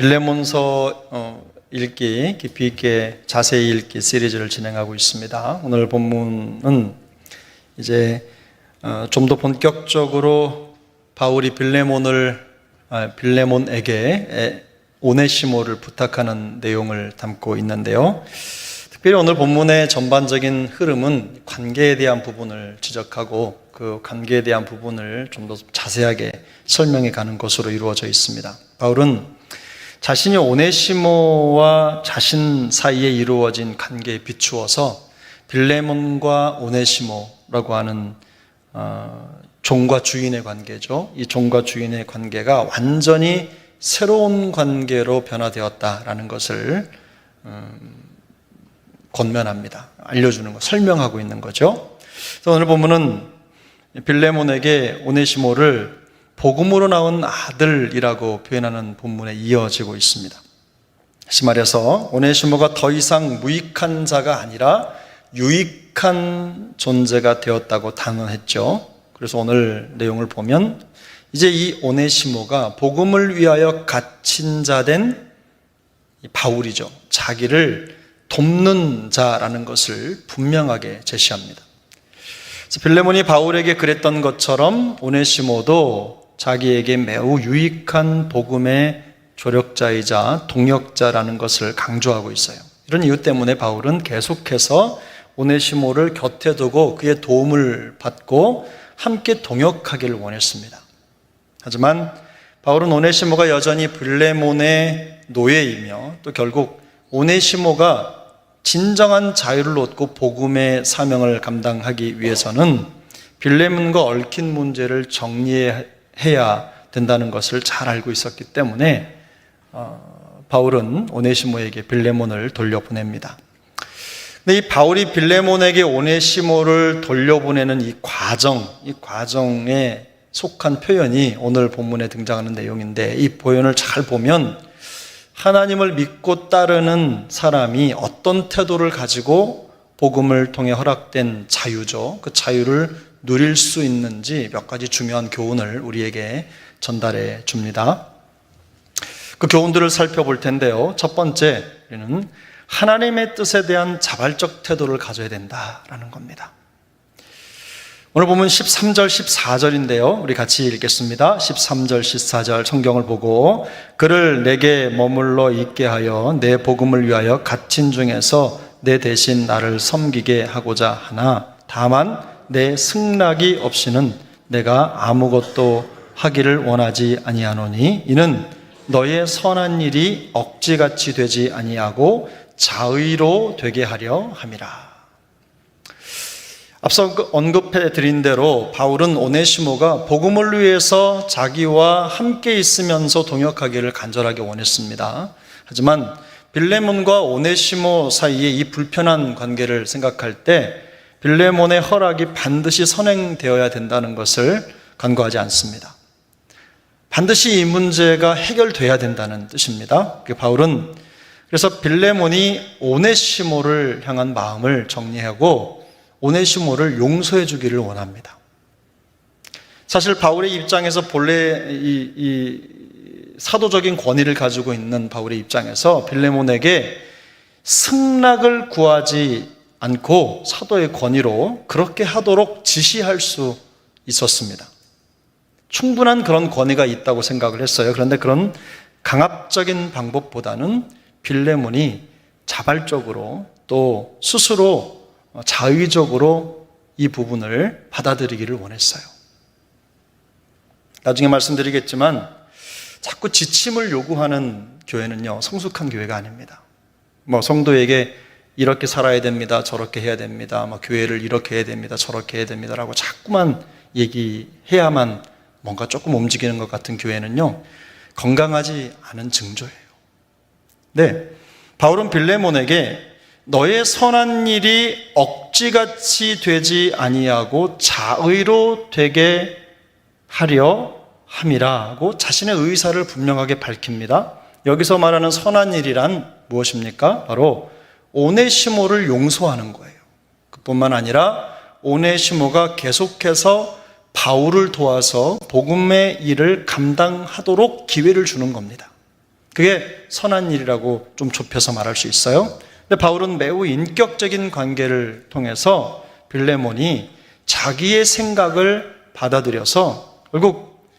빌레몬서 읽기, 깊이 있게 자세히 읽기 시리즈를 진행하고 있습니다. 오늘 본문은 이제 좀 더 본격적으로 바울이 빌레몬에게 오네시모를 부탁하는 내용을 담고 있는데요. 특별히 오늘 본문의 전반적인 흐름은 관계에 대한 부분을 지적하고 그 관계에 대한 부분을 좀 더 자세하게 설명해 가는 것으로 이루어져 있습니다. 바울은 자신이 오네시모와 자신 사이에 이루어진 관계에 비추어서 빌레몬과 오네시모라고 하는 종과 주인의 관계죠. 이 종과 주인의 관계가 완전히 새로운 관계로 변화되었다라는 것을 권면합니다. 알려주는 것, 설명하고 있는 거죠. 그래서 오늘 본문은 빌레몬에게 오네시모를 복음으로 나온 아들이라고 표현하는 본문에 이어지고 있습니다. 다시 말해서 오네시모가 더 이상 무익한 자가 아니라 유익한 존재가 되었다고 단언했죠. 그래서 오늘 내용을 보면 이제 이 오네시모가 복음을 위하여 갇힌 자 된 바울이죠. 자기를 돕는 자라는 것을 분명하게 제시합니다. 빌레몬이 바울에게 그랬던 것처럼 오네시모도 자기에게 매우 유익한 복음의 조력자이자 동역자라는 것을 강조하고 있어요. 이런 이유 때문에 바울은 계속해서 오네시모를 곁에 두고 그의 도움을 받고 함께 동역하기를 원했습니다. 하지만 바울은 오네시모가 여전히 빌레몬의 노예이며 또 결국 오네시모가 진정한 자유를 얻고 복음의 사명을 감당하기 위해서는 빌레몬과 얽힌 문제를 정리해야 된다는 것을 잘 알고 있었기 때문에 바울은 오네시모에게 빌레몬을 돌려보냅니다. 근데 이 바울이 빌레몬에게 오네시모를 돌려보내는 이 과정에 속한 표현이 오늘 본문에 등장하는 내용인데, 이 표현을 잘 보면 하나님을 믿고 따르는 사람이 어떤 태도를 가지고 복음을 통해 허락된 자유죠. 그 자유를 누릴 수 있는지 몇 가지 중요한 교훈을 우리에게 전달해 줍니다. 그 교훈들을 살펴볼 텐데요. 첫 번째, 우리는 하나님의 뜻에 대한 자발적 태도를 가져야 된다라는 겁니다. 오늘 보면 13절, 14절인데요. 우리 같이 읽겠습니다. 13절, 14절 성경을 보고 그를 내게 머물러 있게 하여 내 복음을 위하여 갇힌 중에서 내 대신 나를 섬기게 하고자 하나 다만 내 승낙이 없이는 내가 아무것도 하기를 원하지 아니하노니 이는 너의 선한 일이 억지같이 되지 아니하고 자의로 되게 하려 함이라. 앞서 언급해 드린 대로 바울은 오네시모가 복음을 위해서 자기와 함께 있으면서 동역하기를 간절하게 원했습니다. 하지만 빌레몬과 오네시모 사이의 이 불편한 관계를 생각할 때 빌레몬의 허락이 반드시 선행되어야 된다는 것을 간과하지 않습니다. 반드시 이 문제가 해결돼야 된다는 뜻입니다. 바울은 그래서 빌레몬이 오네시모를 향한 마음을 정리하고 오네시모를 용서해 주기를 원합니다. 사실 바울의 입장에서 본래 이 사도적인 권위를 가지고 있는 바울의 입장에서 빌레몬에게 승낙을 구하지 않고 사도의 권위로 그렇게 하도록 지시할 수 있었습니다. 충분한 그런 권위가 있다고 생각을 했어요. 그런데 그런 강압적인 방법보다는 빌레몬이 자발적으로 또 스스로 자의적으로 이 부분을 받아들이기를 원했어요. 나중에 말씀드리겠지만 자꾸 지침을 요구하는 교회는요, 성숙한 교회가 아닙니다. 성도에게 이렇게 살아야 됩니다, 저렇게 해야 됩니다, 교회를 이렇게 해야 됩니다, 저렇게 해야 됩니다라고 자꾸만 얘기해야만 뭔가 조금 움직이는 것 같은 교회는요, 건강하지 않은 징조예요. 네, 바울은 빌레몬에게 너의 선한 일이 억지같이 되지 아니하고 자의로 되게 하려 함이라고 자신의 의사를 분명하게 밝힙니다. 여기서 말하는 선한 일이란 무엇입니까? 바로 오네시모를 용서하는 거예요. 그뿐만 아니라 오네시모가 계속해서 바울을 도와서 복음의 일을 감당하도록 기회를 주는 겁니다. 그게 선한 일이라고 좀 좁혀서 말할 수 있어요. 근데 바울은 매우 인격적인 관계를 통해서 빌레몬이 자기의 생각을 받아들여서 결국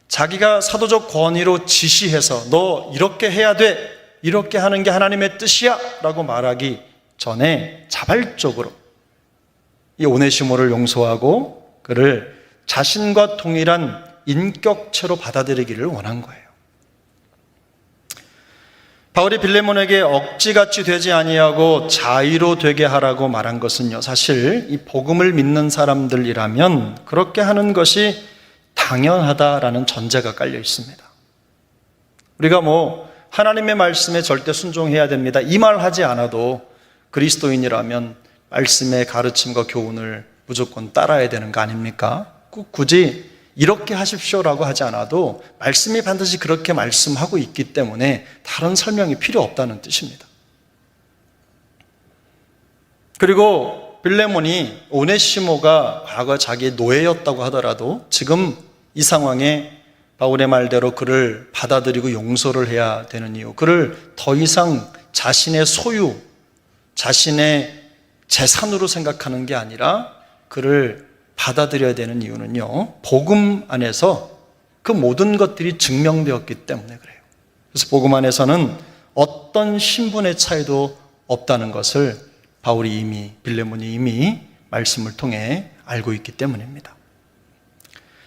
자기가 사도적 권위로 지시해서 너 이렇게 해야 돼, 이렇게 하는 게 하나님의 뜻이야 라고 말하기 전에 자발적으로 이 오네시모를 용서하고 그를 자신과 동일한 인격체로 받아들이기를 원한 거예요. 바울이 빌레몬에게 억지같이 되지 아니하고 자의로 되게 하라고 말한 것은요, 사실 이 복음을 믿는 사람들이라면 그렇게 하는 것이 당연하다라는 전제가 깔려 있습니다. 우리가 하나님의 말씀에 절대 순종해야 됩니다, 이 말 하지 않아도 그리스도인이라면 말씀의 가르침과 교훈을 무조건 따라야 되는 거 아닙니까? 굳이 이렇게 하십시오라고 하지 않아도 말씀이 반드시 그렇게 말씀하고 있기 때문에 다른 설명이 필요 없다는 뜻입니다. 그리고 빌레몬이 오네시모가 과거 자기의 노예였다고 하더라도 지금 이 상황에 바울의 말대로 그를 받아들이고 용서를 해야 되는 이유, 그를 더 이상 자신의 소유, 자신의 재산으로 생각하는 게 아니라 그를 받아들여야 되는 이유는요, 복음 안에서 그 모든 것들이 증명되었기 때문에 그래요. 그래서 복음 안에서는 어떤 신분의 차이도 없다는 것을 빌레몬이 이미 말씀을 통해 알고 있기 때문입니다.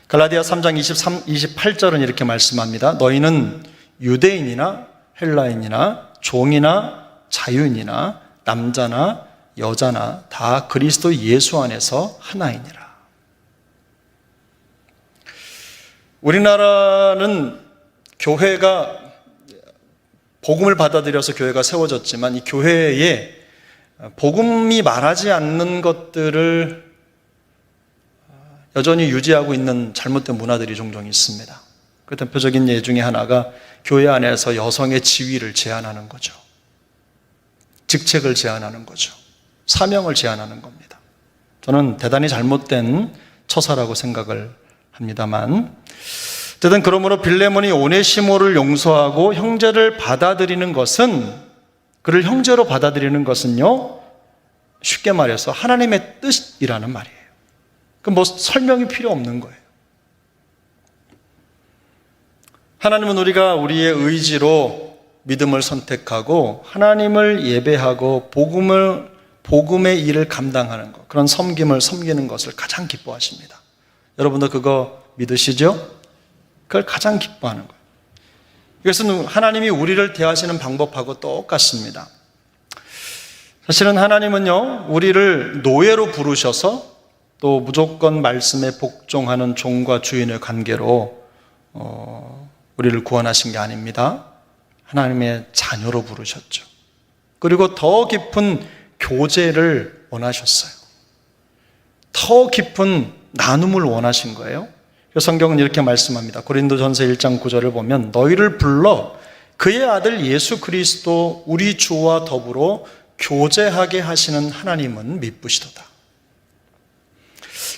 갈라디아 3장 28절은 이렇게 말씀합니다. 너희는 유대인이나 헬라인이나 종이나 자유인이나 남자나 여자나 다 그리스도 예수 안에서 하나이니라. 우리나라는 교회가 복음을 받아들여서 교회가 세워졌지만 이 교회에 복음이 말하지 않는 것들을 여전히 유지하고 있는 잘못된 문화들이 종종 있습니다. 그 대표적인 예 중에 하나가 교회 안에서 여성의 지위를 제한하는 거죠. 직책을 제한하는 거죠. 사명을 제한하는 겁니다. 저는 대단히 잘못된 처사라고 생각을 합니다만, 어쨌든 그러므로 빌레몬이 오네시모를 용서하고 형제를 받아들이는 것은, 그를 형제로 받아들이는 것은요, 쉽게 말해서 하나님의 뜻이라는 말이에요. 그 설명이 필요 없는 거예요. 하나님은 우리가 우리의 의지로 믿음을 선택하고 하나님을 예배하고 복음의 일을 감당하는 것, 그런 섬기는 것을 가장 기뻐하십니다. 여러분도 그거 믿으시죠? 그걸 가장 기뻐하는 거예요. 이것은 하나님이 우리를 대하시는 방법하고 똑같습니다. 사실은 하나님은요, 우리를 노예로 부르셔서 또 무조건 말씀에 복종하는 종과 주인의 관계로 우리를 구원하신 게 아닙니다. 하나님의 자녀로 부르셨죠. 그리고 더 깊은 교제를 원하셨어요. 더 깊은 나눔을 원하신 거예요. 성경은 이렇게 말씀합니다. 고린도전서 1장 9절을 보면 너희를 불러 그의 아들 예수 그리스도 우리 주와 더불어 교제하게 하시는 하나님은 미쁘시도다.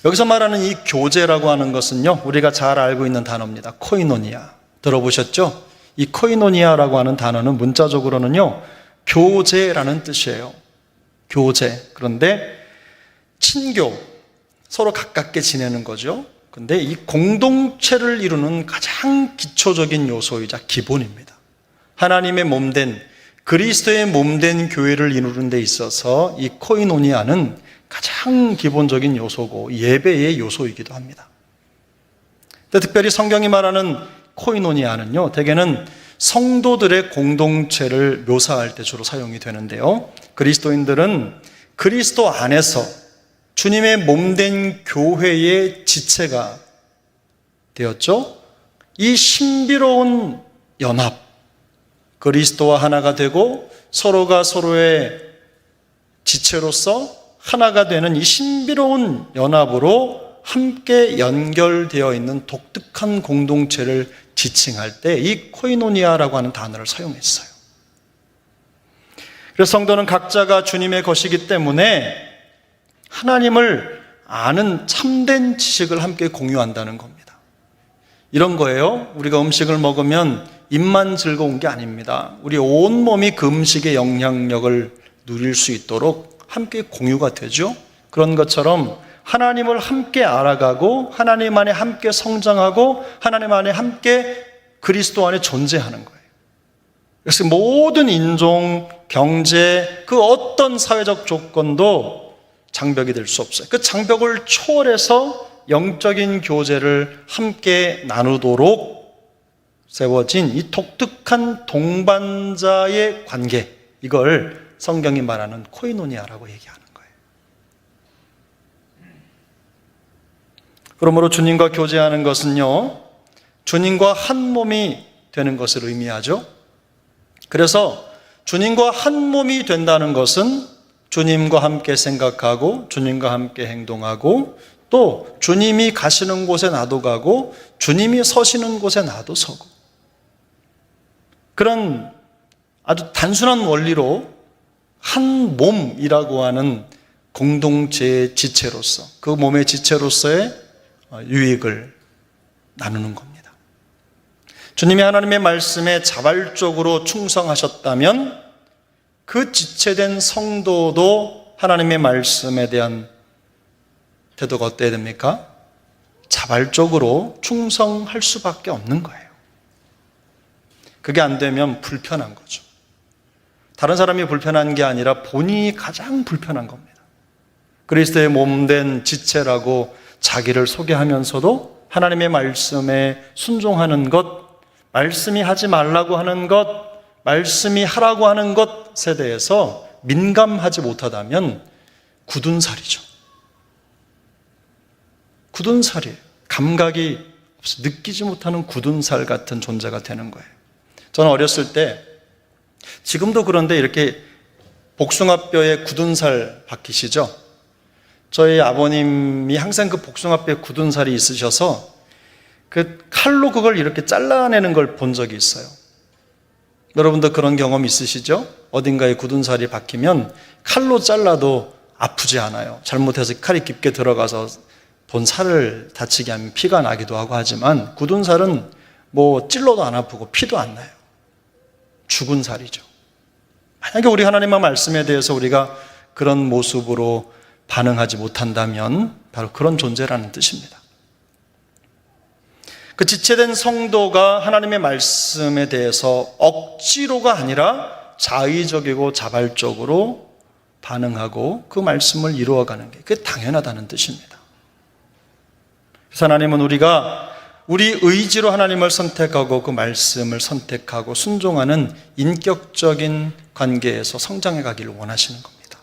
여기서 말하는 이 교제라고 하는 것은요, 우리가 잘 알고 있는 단어입니다. 코이노니아. 들어보셨죠? 이 코이노니아라고 하는 단어는 문자적으로는요, 교제라는 뜻이에요. 교제. 그런데 친교, 서로 가깝게 지내는 거죠. 근데 이 공동체를 이루는 가장 기초적인 요소이자 기본입니다. 하나님의 몸된, 그리스도의 몸된 교회를 이루는 데 있어서 이 코이노니아는 가장 기본적인 요소고 예배의 요소이기도 합니다. 특별히 성경이 말하는 코이노니아는요, 대개는 성도들의 공동체를 묘사할 때 주로 사용이 되는데요, 그리스도인들은 그리스도 안에서 주님의 몸된 교회의 지체가 되었죠. 이 신비로운 연합, 그리스도와 하나가 되고 서로가 서로의 지체로서 하나가 되는 이 신비로운 연합으로 함께 연결되어 있는 독특한 공동체를 지칭할 때 이 코이노니아라고 하는 단어를 사용했어요. 그래서 성도는 각자가 주님의 것이기 때문에 하나님을 아는 참된 지식을 함께 공유한다는 겁니다. 이런 거예요. 우리가 음식을 먹으면 입만 즐거운 게 아닙니다. 우리 온몸이 그 음식의 영향력을 누릴 수 있도록 함께 공유가 되죠. 그런 것처럼 하나님을 함께 알아가고 하나님 안에 함께 성장하고 하나님 안에 함께 그리스도 안에 존재하는 거예요. 그래서 모든 인종, 경제, 그 어떤 사회적 조건도 장벽이 될 수 없어요. 그 장벽을 초월해서 영적인 교제를 함께 나누도록 세워진 이 독특한 동반자의 관계, 이걸 성경이 말하는 코이노니아라고 얘기하는 거예요. 그러므로 주님과 교제하는 것은요, 주님과 한 몸이 되는 것을 의미하죠. 그래서 주님과 한 몸이 된다는 것은 주님과 함께 생각하고 주님과 함께 행동하고 또 주님이 가시는 곳에 나도 가고 주님이 서시는 곳에 나도 서고, 그런 아주 단순한 원리로 한 몸이라고 하는 공동체의 지체로서, 그 몸의 지체로서의 유익을 나누는 겁니다. 주님이 하나님의 말씀에 자발적으로 충성하셨다면 그 지체된 성도도 하나님의 말씀에 대한 태도가 어때야 됩니까? 자발적으로 충성할 수밖에 없는 거예요. 그게 안 되면 불편한 거죠. 다른 사람이 불편한 게 아니라 본인이 가장 불편한 겁니다. 그리스도의 몸된 지체라고 자기를 소개하면서도 하나님의 말씀에 순종하는 것, 말씀이 하지 말라고 하는 것, 말씀이 하라고 하는 것에 대해서 민감하지 못하다면 굳은 살이죠. 굳은 살이에요. 감각이 없어 느끼지 못하는 굳은 살 같은 존재가 되는 거예요. 저는 어렸을 때, 지금도 그런데 이렇게 복숭아뼈에 굳은 살 박히시죠? 저희 아버님이 항상 그 복숭아뼈에 굳은 살이 있으셔서 그 칼로 그걸 이렇게 잘라내는 걸 본 적이 있어요. 여러분도 그런 경험 있으시죠? 어딘가에 굳은 살이 박히면 칼로 잘라도 아프지 않아요. 잘못해서 칼이 깊게 들어가서 본 살을 다치게 하면 피가 나기도 하고 하지만 굳은 살은 뭐 찔러도 안 아프고 피도 안 나요. 죽은 살이죠. 만약에 우리 하나님의 말씀에 대해서 우리가 그런 모습으로 반응하지 못한다면 바로 그런 존재라는 뜻입니다. 그 지체된 성도가 하나님의 말씀에 대해서 억지로가 아니라 자의적이고 자발적으로 반응하고 그 말씀을 이루어가는 게 그게 당연하다는 뜻입니다. 그래서 하나님은 우리가 우리 의지로 하나님을 선택하고 그 말씀을 선택하고 순종하는 인격적인 관계에서 성장해 가기를 원하시는 겁니다.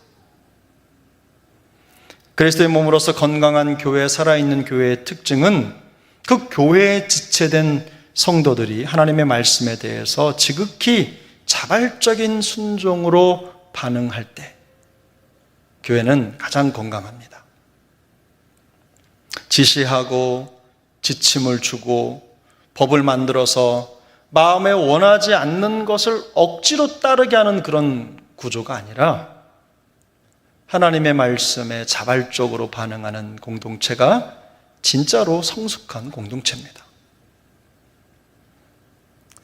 그리스도의 몸으로서 건강한 교회, 살아있는 교회의 특징은 그 교회에 지체된 성도들이 하나님의 말씀에 대해서 지극히 자발적인 순종으로 반응할 때 교회는 가장 건강합니다. 지시하고 지침을 주고 법을 만들어서 마음에 원하지 않는 것을 억지로 따르게 하는 그런 구조가 아니라 하나님의 말씀에 자발적으로 반응하는 공동체가 진짜로 성숙한 공동체입니다.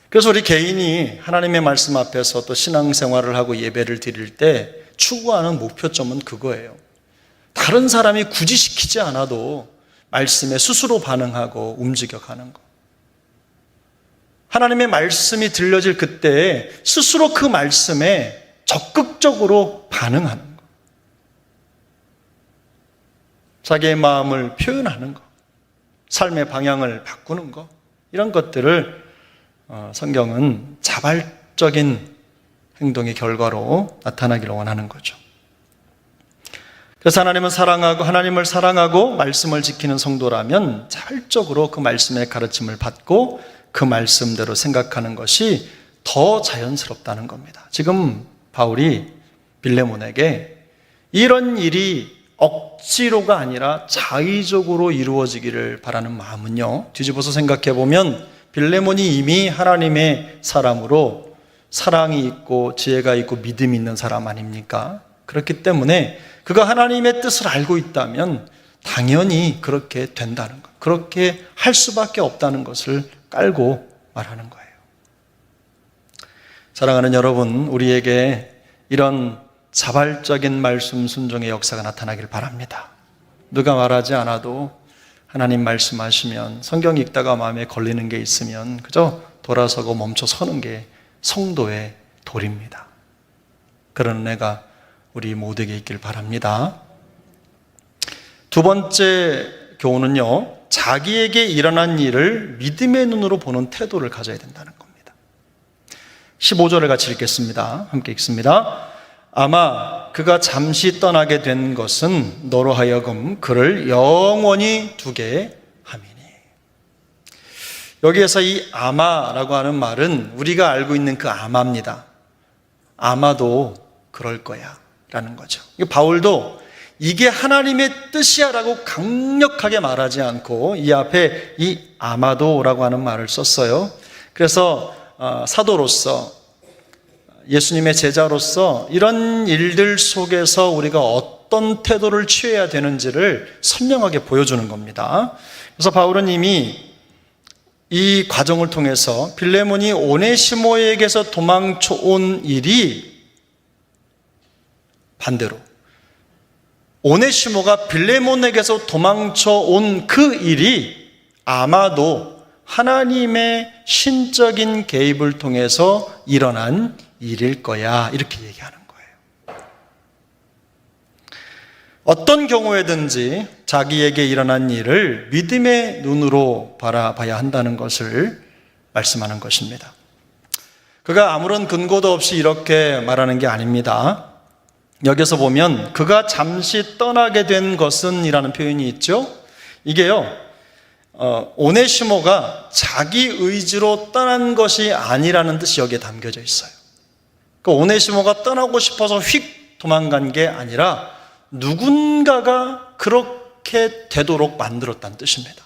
그래서 우리 개인이 하나님의 말씀 앞에서 또 신앙생활을 하고 예배를 드릴 때 추구하는 목표점은 그거예요. 다른 사람이 굳이 시키지 않아도 말씀에 스스로 반응하고 움직여가는 것. 하나님의 말씀이 들려질 그때에 스스로 그 말씀에 적극적으로 반응하는 것. 자기의 마음을 표현하는 것. 삶의 방향을 바꾸는 것. 이런 것들을 성경은 자발적인 행동의 결과로 나타나기를 원하는 거죠. 그래서 하나님을 사랑하고 말씀을 지키는 성도라면 자발적으로 그 말씀의 가르침을 받고 그 말씀대로 생각하는 것이 더 자연스럽다는 겁니다. 지금 바울이 빌레몬에게 이런 일이 억지로가 아니라 자의적으로 이루어지기를 바라는 마음은요, 뒤집어서 생각해 보면 빌레몬이 이미 하나님의 사람으로 사랑이 있고 지혜가 있고 믿음이 있는 사람 아닙니까? 그렇기 때문에 그가 하나님의 뜻을 알고 있다면 당연히 그렇게 된다는 것, 그렇게 할 수밖에 없다는 것을 깔고 말하는 거예요. 사랑하는 여러분, 우리에게 이런 자발적인 말씀 순종의 역사가 나타나길 바랍니다. 누가 말하지 않아도 하나님 말씀하시면, 성경 읽다가 마음에 걸리는 게 있으면 그저 돌아서고 멈춰 서는 게 성도의 도리입니다. 그런 은혜가 우리 모두에게 있길 바랍니다. 두 번째 교훈은요, 자기에게 일어난 일을 믿음의 눈으로 보는 태도를 가져야 된다는 겁니다. 15절을 같이 읽겠습니다. 함께 읽습니다. 아마 그가 잠시 떠나게 된 것은 너로 하여금 그를 영원히 두게 함이니. 여기에서 이 아마라고 하는 말은 우리가 알고 있는 그 아마입니다. 아마도 그럴 거야 라는 거죠. 바울도 이게 하나님의 뜻이야 라고 강력하게 말하지 않고 이 앞에 이 아마도라고 하는 말을 썼어요. 그래서 사도로서, 예수님의 제자로서 이런 일들 속에서 우리가 어떤 태도를 취해야 되는지를 선명하게 보여주는 겁니다. 그래서 바울은 이미 이 과정을 통해서 빌레몬이 오네시모에게서 도망쳐 온 일이 반대로 오네시모가 빌레몬에게서 도망쳐 온 그 일이 아마도 하나님의 신적인 개입을 통해서 일어난 일일 거야, 이렇게 얘기하는 거예요. 어떤 경우에든지 자기에게 일어난 일을 믿음의 눈으로 바라봐야 한다는 것을 말씀하는 것입니다. 그가 아무런 근거도 없이 이렇게 말하는 게 아닙니다. 여기서 보면 그가 잠시 떠나게 된 것은 이라는 표현이 있죠. 이게요, 오네시모가 자기 의지로 떠난 것이 아니라는 뜻이 여기에 담겨져 있어요. 그 오네시모가 떠나고 싶어서 휙 도망간 게 아니라 누군가가 그렇게 되도록 만들었다는 뜻입니다.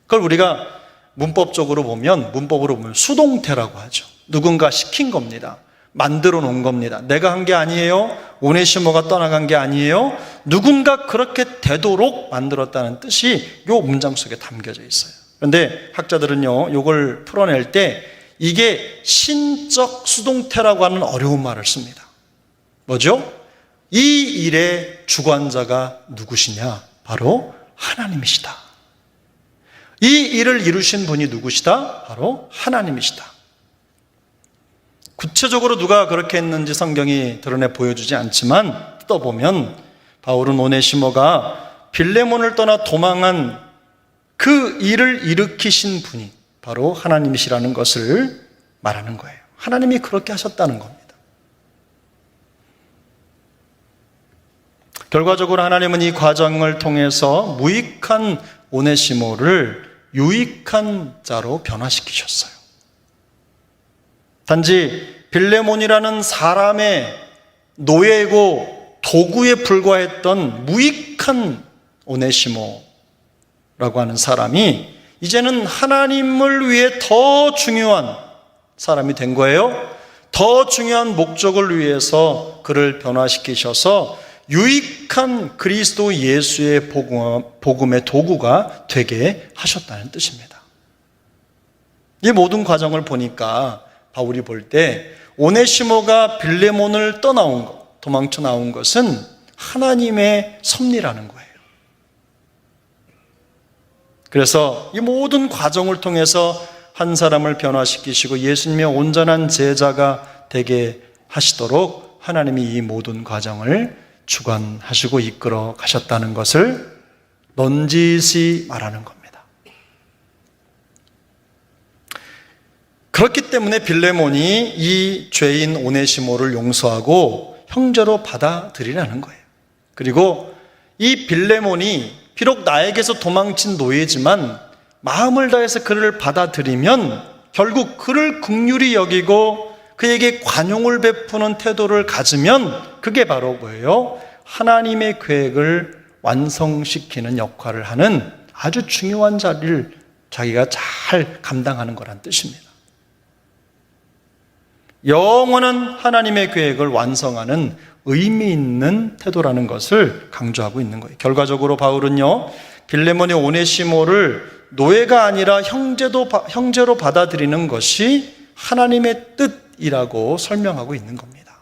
그걸 우리가 문법으로 보면 수동태라고 하죠. 누군가 시킨 겁니다. 만들어 놓은 겁니다. 내가 한 게 아니에요. 오네시모가 떠나간 게 아니에요. 누군가 그렇게 되도록 만들었다는 뜻이 이 문장 속에 담겨져 있어요. 그런데 학자들은요, 이걸 풀어낼 때 이게 신적 수동태라고 하는 어려운 말을 씁니다. 뭐죠? 이 일의 주관자가 누구시냐? 바로 하나님이시다. 이 일을 이루신 분이 누구시다? 바로 하나님이시다. 구체적으로 누가 그렇게 했는지 성경이 드러내 보여주지 않지만 뜯어보면 바울은 오네시모가 빌레몬을 떠나 도망한 그 일을 일으키신 분이 바로 하나님이시라는 것을 말하는 거예요. 하나님이 그렇게 하셨다는 겁니다. 결과적으로 하나님은 이 과정을 통해서 무익한 오네시모를 유익한 자로 변화시키셨어요. 단지 빌레몬이라는 사람의 노예고 도구에 불과했던 무익한 오네시모라고 하는 사람이 이제는 하나님을 위해 더 중요한 사람이 된 거예요. 더 중요한 목적을 위해서 그를 변화시키셔서 유익한 그리스도 예수의 복음의 도구가 되게 하셨다는 뜻입니다. 이 모든 과정을 보니까 바울이 볼 때 오네시모가 빌레몬을 떠나온 것, 도망쳐 나온 것은 하나님의 섭리라는 거예요. 그래서 이 모든 과정을 통해서 한 사람을 변화시키시고 예수님의 온전한 제자가 되게 하시도록 하나님이 이 모든 과정을 주관하시고 이끌어 가셨다는 것을 넌지시 말하는 겁니다. 그렇기 때문에 빌레몬이 이 죄인 오네시모를 용서하고 형제로 받아들이라는 거예요. 그리고 이 빌레몬이 비록 나에게서 도망친 노예지만 마음을 다해서 그를 받아들이면 결국 그를 긍휼히 여기고 그에게 관용을 베푸는 태도를 가지면 그게 바로 뭐예요? 하나님의 계획을 완성시키는 역할을 하는 아주 중요한 자리를 자기가 잘 감당하는 거란 뜻입니다. 영원한 하나님의 계획을 완성하는 의미 있는 태도라는 것을 강조하고 있는 거예요. 결과적으로 바울은요, 빌레몬의 오네시모를 노예가 아니라 형제로 받아들이는 것이 하나님의 뜻 뜻이라고 설명하고 있는 겁니다.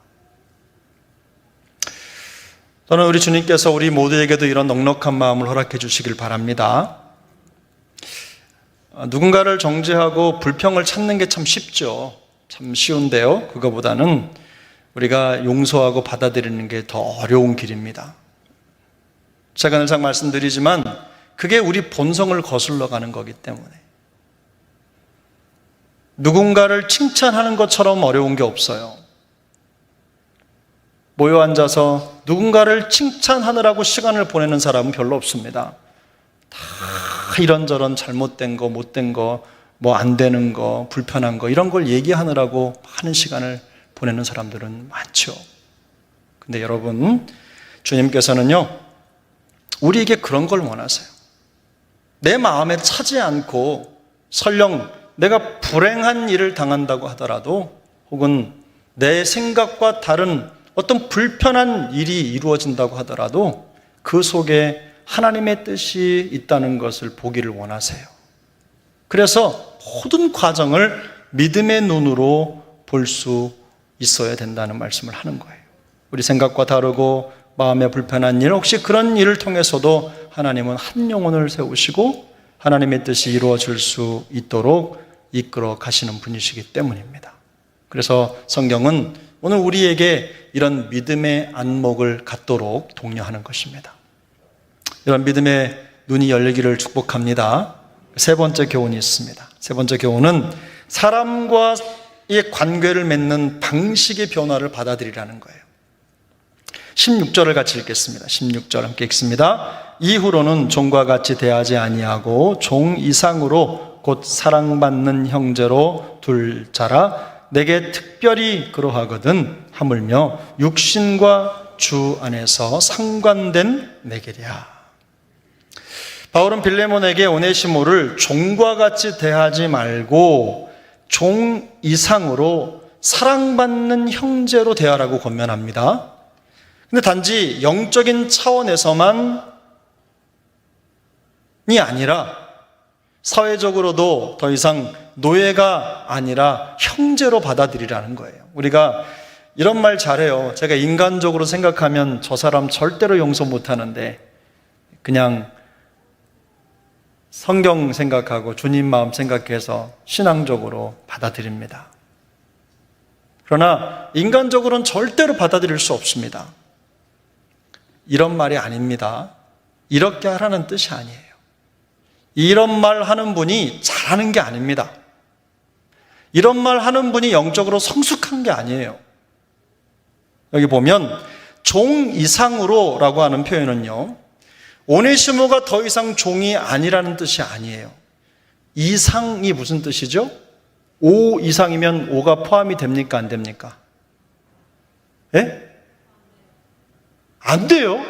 저는 우리 주님께서 우리 모두에게도 이런 넉넉한 마음을 허락해 주시길 바랍니다. 누군가를 정죄하고 불평을 찾는 게 참 쉽죠. 참 쉬운데요. 그거보다는 우리가 용서하고 받아들이는 게 더 어려운 길입니다. 제가 늘상 말씀드리지만 그게 우리 본성을 거슬러 가는 거기 때문에 누군가를 칭찬하는 것처럼 어려운 게 없어요. 모여 앉아서 누군가를 칭찬하느라고 시간을 보내는 사람은 별로 없습니다. 다 이런저런 잘못된 거, 못된 거, 뭐 안 되는 거, 불편한 거 이런 걸 얘기하느라고 많은 시간을 보내는 사람들은 많죠. 근데 여러분, 주님께서는요, 우리에게 그런 걸 원하세요. 내 마음에 차지 않고 설령 내가 불행한 일을 당한다고 하더라도 혹은 내 생각과 다른 어떤 불편한 일이 이루어진다고 하더라도 그 속에 하나님의 뜻이 있다는 것을 보기를 원하세요. 그래서 모든 과정을 믿음의 눈으로 볼 수 있어야 된다는 말씀을 하는 거예요. 우리 생각과 다르고 마음에 불편한 일, 혹시 그런 일을 통해서도 하나님은 한 영혼을 세우시고 하나님의 뜻이 이루어질 수 있도록 이끌어 가시는 분이시기 때문입니다. 그래서 성경은 오늘 우리에게 이런 믿음의 안목을 갖도록 독려하는 것입니다. 이런 믿음의 눈이 열리기를 축복합니다. 세 번째 교훈이 있습니다. 세 번째 교훈은 사람과의 관계를 맺는 방식의 변화를 받아들이라는 거예요. 16절을 같이 읽겠습니다. 16절 함께 읽습니다. 이후로는 종과 같이 대하지 아니하고 종 이상으로 곧 사랑받는 형제로 둘 자라. 내게 특별히 그러하거든 하물며 육신과 주 안에서 상관된 내게랴. 바울은 빌레몬에게 오네시모를 종과 같이 대하지 말고 종 이상으로 사랑받는 형제로 대하라고 권면합니다. 근데 단지 영적인 차원에서만이 아니라 사회적으로도 더 이상 노예가 아니라 형제로 받아들이라는 거예요. 우리가 이런 말 잘해요. 제가 인간적으로 생각하면 저 사람 절대로 용서 못하는데 그냥 성경 생각하고 주님 마음 생각해서 신앙적으로 받아들입니다. 그러나 인간적으로는 절대로 받아들일 수 없습니다. 이런 말이 아닙니다. 이렇게 하라는 뜻이 아니에요. 이런 말 하는 분이 잘하는 게 아닙니다. 이런 말 하는 분이 영적으로 성숙한 게 아니에요. 여기 보면 종 이상으로 라고 하는 표현은요, 오네시모가 더 이상 종이 아니라는 뜻이 아니에요. 이상이 무슨 뜻이죠? 5 이상이면 5가 포함이 됩니까? 안 됩니까? 예? 안 돼요.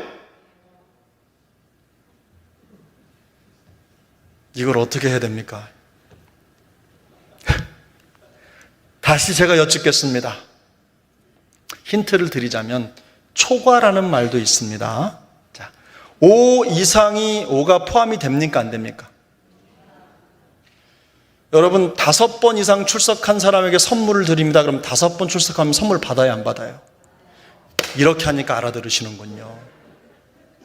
이걸 어떻게 해야 됩니까? 다시 제가 여쭙겠습니다. 힌트를 드리자면 초과라는 말도 있습니다. 자, 5 이상이 5가 포함이 됩니까? 안 됩니까? 여러분 5번 이상 출석한 사람에게 선물을 드립니다. 그럼 5번 출석하면 선물 받아요? 안 받아요? 이렇게 하니까 알아들으시는군요.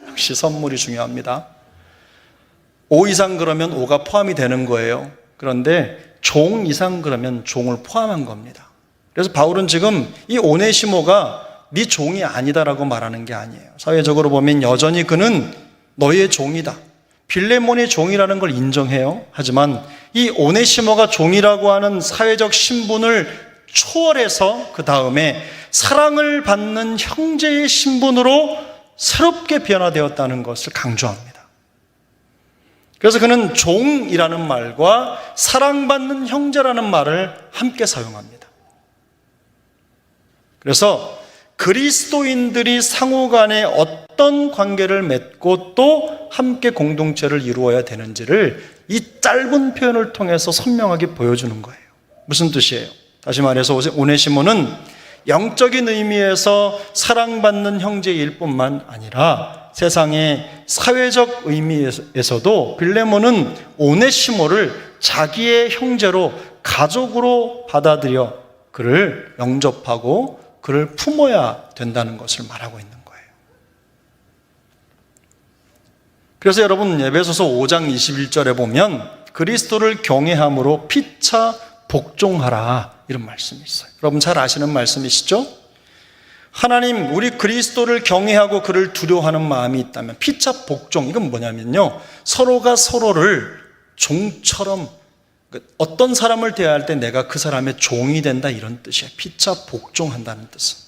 역시 선물이 중요합니다. 5 이상 그러면 5가 포함이 되는 거예요. 그런데 종 이상 그러면 종을 포함한 겁니다. 그래서 바울은 지금 이 오네시모가 네 종이 아니다라고 말하는 게 아니에요. 사회적으로 보면 여전히 그는 너의 종이다. 빌레몬의 종이라는 걸 인정해요. 하지만 이 오네시모가 종이라고 하는 사회적 신분을 초월해서 그 다음에 사랑을 받는 형제의 신분으로 새롭게 변화되었다는 것을 강조합니다. 그래서 그는 종이라는 말과 사랑받는 형제라는 말을 함께 사용합니다. 그래서 그리스도인들이 상호 간에 어떤 관계를 맺고 또 함께 공동체를 이루어야 되는지를 이 짧은 표현을 통해서 선명하게 보여주는 거예요. 무슨 뜻이에요? 다시 말해서 오네시모는 영적인 의미에서 사랑받는 형제일 뿐만 아니라 세상의 사회적 의미에서도 빌레몬은 오네시모를 자기의 형제로 가족으로 받아들여 그를 영접하고 그를 품어야 된다는 것을 말하고 있는 거예요. 그래서 여러분 에베소서 5장 21절에 보면 그리스도를 경외함으로 피차 복종하라 이런 말씀이 있어요. 여러분 잘 아시는 말씀이시죠? 하나님, 우리 그리스도를 경외하고 그를 두려워하는 마음이 있다면 피차 복종, 이건 뭐냐면요, 서로가 서로를 종처럼, 어떤 사람을 대할 때 내가 그 사람의 종이 된다 이런 뜻이에요. 피차 복종한다는 뜻은.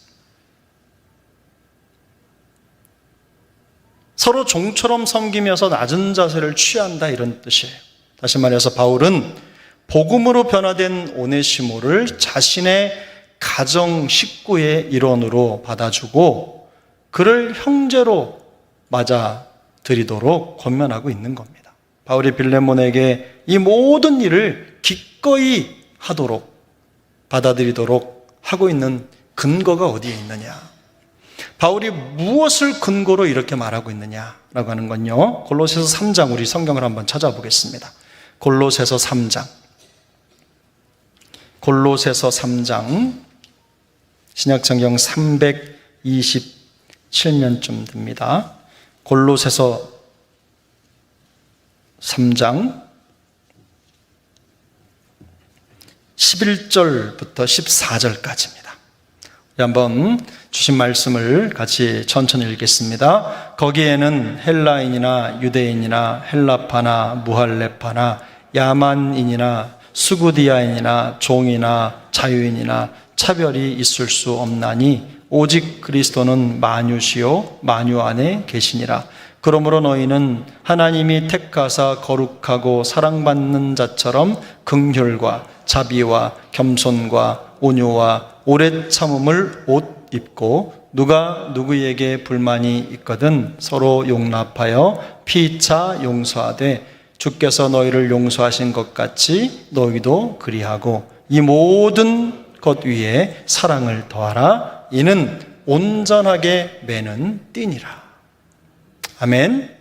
서로 종처럼 섬기면서 낮은 자세를 취한다 이런 뜻이에요. 다시 말해서 바울은 복음으로 변화된 오네시모를 자신의 가정 식구의 일원으로 받아주고 그를 형제로 맞아들이도록 권면하고 있는 겁니다. 바울이 빌레몬에게 이 모든 일을 기꺼이 하도록 받아들이도록 하고 있는 근거가 어디에 있느냐? 바울이 무엇을 근거로 이렇게 말하고 있느냐라고 하는 건요, 골로새서 3장, 우리 성경을 한번 찾아보겠습니다. 골로새서 3장, 골로새서 3장, 신약성경 327면쯤 됩니다. 골로새서 3장 11절부터 14절까지입니다. 한번 주신 말씀을 같이 천천히 읽겠습니다. 거기에는 헬라인이나 유대인이나 헬라파나 무할레파나 야만인이나 수구디아인이나 종이나 자유인이나 차별이 있을 수 없나니 오직 그리스도는 만유시요 만유 안에 계시니라. 그러므로 너희는 하나님이 택하사 거룩하고 사랑받는 자처럼 긍휼과 자비와 겸손과 온유와 오래 참음을 옷 입고 누가 누구에게 불만이 있거든 서로 용납하여 피차 용서하되 주께서 너희를 용서하신 것 같이 너희도 그리하고 이 모든 것 위에 사랑을 더하라. 이는 온전하게 매는 띠니라. 아멘.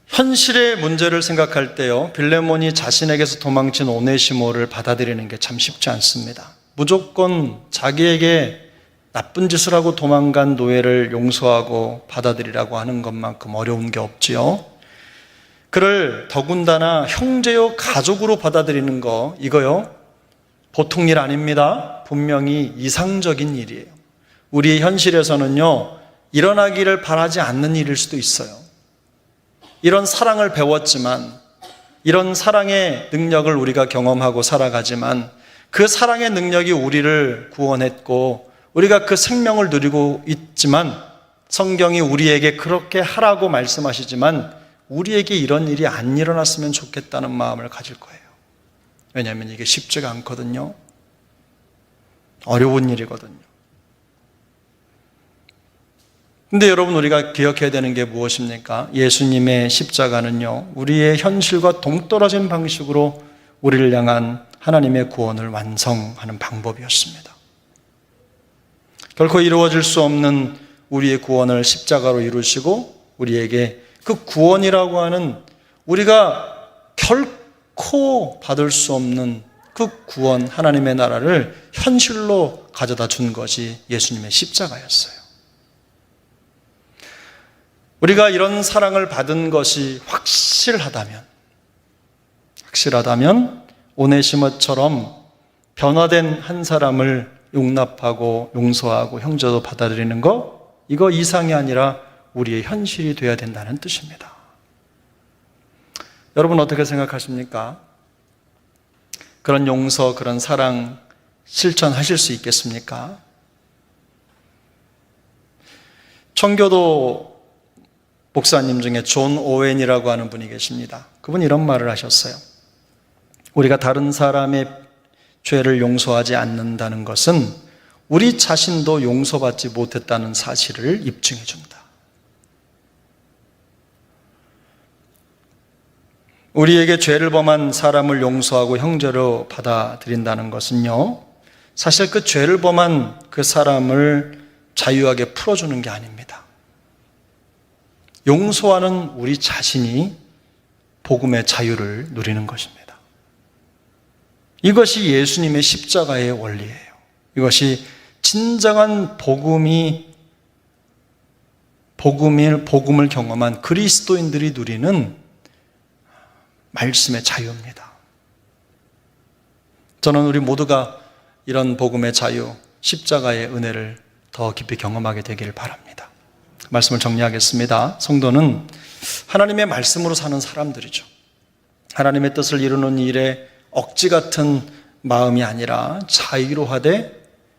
현실의 문제를 생각할 때요, 빌레몬이 자신에게서 도망친 오네시모를 받아들이는 게 참 쉽지 않습니다. 무조건 자기에게 나쁜 짓을 하고 도망간 노예를 용서하고 받아들이라고 하는 것만큼 어려운 게 없지요. 그를 더군다나 형제요 가족으로 받아들이는 거, 이거요 보통 일 아닙니다. 분명히 이상적인 일이에요. 우리 현실에서는요 일어나기를 바라지 않는 일일 수도 있어요. 이런 사랑을 배웠지만, 이런 사랑의 능력을 우리가 경험하고 살아가지만 그 사랑의 능력이 우리를 구원했고 우리가 그 생명을 누리고 있지만 성경이 우리에게 그렇게 하라고 말씀하시지만 우리에게 이런 일이 안 일어났으면 좋겠다는 마음을 가질 거예요. 왜냐하면 이게 쉽지가 않거든요. 어려운 일이거든요. 근데 여러분, 우리가 기억해야 되는 게 무엇입니까? 예수님의 십자가는요 우리의 현실과 동떨어진 방식으로 우리를 향한 하나님의 구원을 완성하는 방법이었습니다. 결코 이루어질 수 없는 우리의 구원을 십자가로 이루시고 우리에게 그 구원이라고 하는, 우리가 결코 받을 수 없는 그 구원, 하나님의 나라를 현실로 가져다 준 것이 예수님의 십자가였어요. 우리가 이런 사랑을 받은 것이 확실하다면 오네시모처럼 변화된 한 사람을 용납하고 용서하고 형제도 받아들이는 것, 이거 이상이 아니라 우리의 현실이 되어야 된다는 뜻입니다. 여러분 어떻게 생각하십니까? 그런 용서, 그런 사랑 실천하실 수 있겠습니까? 청교도 목사님 중에 존 오웬이라고 하는 분이 계십니다. 그분이 이런 말을 하셨어요. 우리가 다른 사람의 죄를 용서하지 않는다는 것은 우리 자신도 용서받지 못했다는 사실을 입증해 준다. 우리에게 죄를 범한 사람을 용서하고 형제로 받아들인다는 것은요, 사실 그 죄를 범한 그 사람을 자유하게 풀어주는 게 아닙니다. 용서하는 우리 자신이 복음의 자유를 누리는 것입니다. 이것이 예수님의 십자가의 원리예요. 이것이 진정한 복음을 경험한 그리스도인들이 누리는 말씀의 자유입니다. 저는 우리 모두가 이런 복음의 자유, 십자가의 은혜를 더 깊이 경험하게 되기를 바랍니다. 말씀을 정리하겠습니다. 성도는 하나님의 말씀으로 사는 사람들이죠. 하나님의 뜻을 이루는 일에 억지 같은 마음이 아니라 자유로하되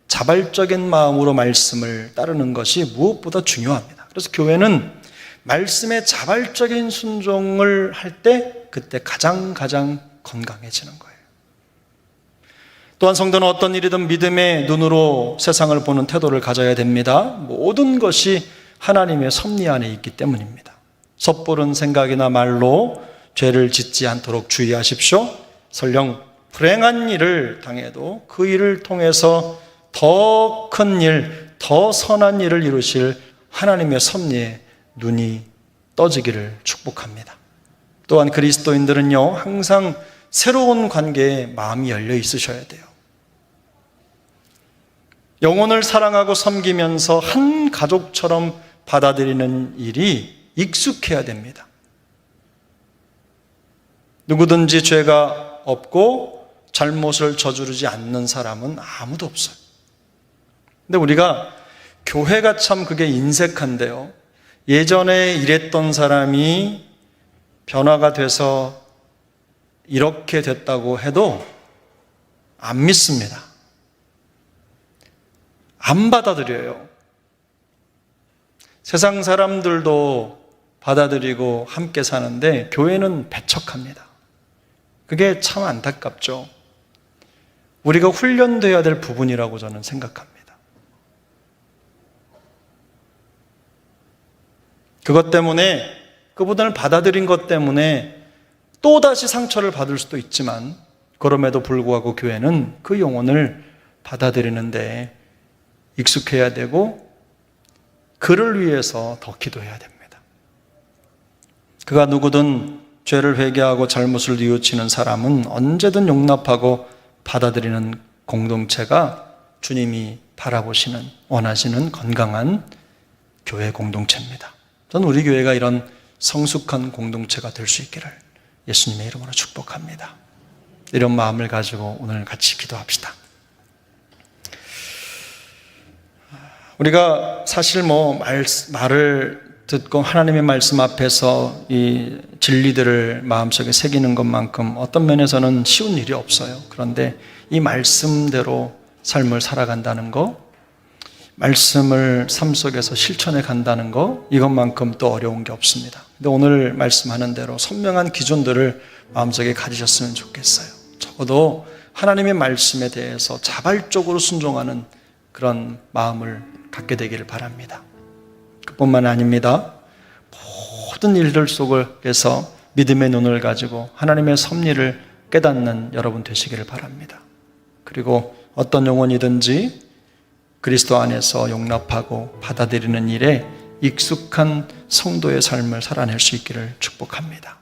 자발적인 마음으로 말씀을 따르는 것이 무엇보다 중요합니다. 그래서 교회는 말씀의 자발적인 순종을 할 때 그때 가장 건강해지는 거예요. 또한 성도는 어떤 일이든 믿음의 눈으로 세상을 보는 태도를 가져야 됩니다. 모든 것이 하나님의 섭리 안에 있기 때문입니다. 섣부른 생각이나 말로 죄를 짓지 않도록 주의하십시오. 설령 불행한 일을 당해도 그 일을 통해서 더 큰 일, 더 선한 일을 이루실 하나님의 섭리에 눈이 떠지기를 축복합니다. 또한 그리스도인들은요, 항상 새로운 관계에 마음이 열려 있으셔야 돼요. 영혼을 사랑하고 섬기면서 한 가족처럼 받아들이는 일이 익숙해야 됩니다. 누구든지 죄가 없고 잘못을 저지르지 않는 사람은 아무도 없어요. 근데 우리가 교회가 참 그게 인색한데요. 예전에 이랬던 사람이 변화가 돼서 이렇게 됐다고 해도 안 믿습니다. 안 받아들여요. 세상 사람들도 받아들이고 함께 사는데 교회는 배척합니다. 그게 참 안타깝죠. 우리가 훈련되어야 될 부분이라고 저는 생각합니다. 그것 때문에, 그분을 받아들인 것 때문에 또다시 상처를 받을 수도 있지만, 그럼에도 불구하고 교회는 그 영혼을 받아들이는데 익숙해야 되고 그를 위해서 더 기도해야 됩니다. 그가 누구든 죄를 회개하고 잘못을 뉘우치는 사람은 언제든 용납하고 받아들이는 공동체가 주님이 바라보시는, 원하시는 건강한 교회 공동체입니다. 저는 우리 교회가 이런 성숙한 공동체가 될 수 있기를 예수님의 이름으로 축복합니다. 이런 마음을 가지고 오늘 같이 기도합시다. 우리가 사실 말을 듣고 하나님의 말씀 앞에서 이 진리들을 마음속에 새기는 것만큼 어떤 면에서는 쉬운 일이 없어요. 그런데 이 말씀대로 삶을 살아간다는 거, 말씀을 삶 속에서 실천해 간다는 거, 이것만큼 또 어려운 게 없습니다. 근데 오늘 말씀하는 대로 선명한 기준들을 마음속에 가지셨으면 좋겠어요. 적어도 하나님의 말씀에 대해서 자발적으로 순종하는 그런 마음을 갖게 되기를 바랍니다. 그뿐만 아닙니다. 모든 일들 속에서 믿음의 눈을 가지고 하나님의 섭리를 깨닫는 여러분 되시기를 바랍니다. 그리고 어떤 영혼이든지 그리스도 안에서 용납하고 받아들이는 일에 익숙한 성도의 삶을 살아낼 수 있기를 축복합니다.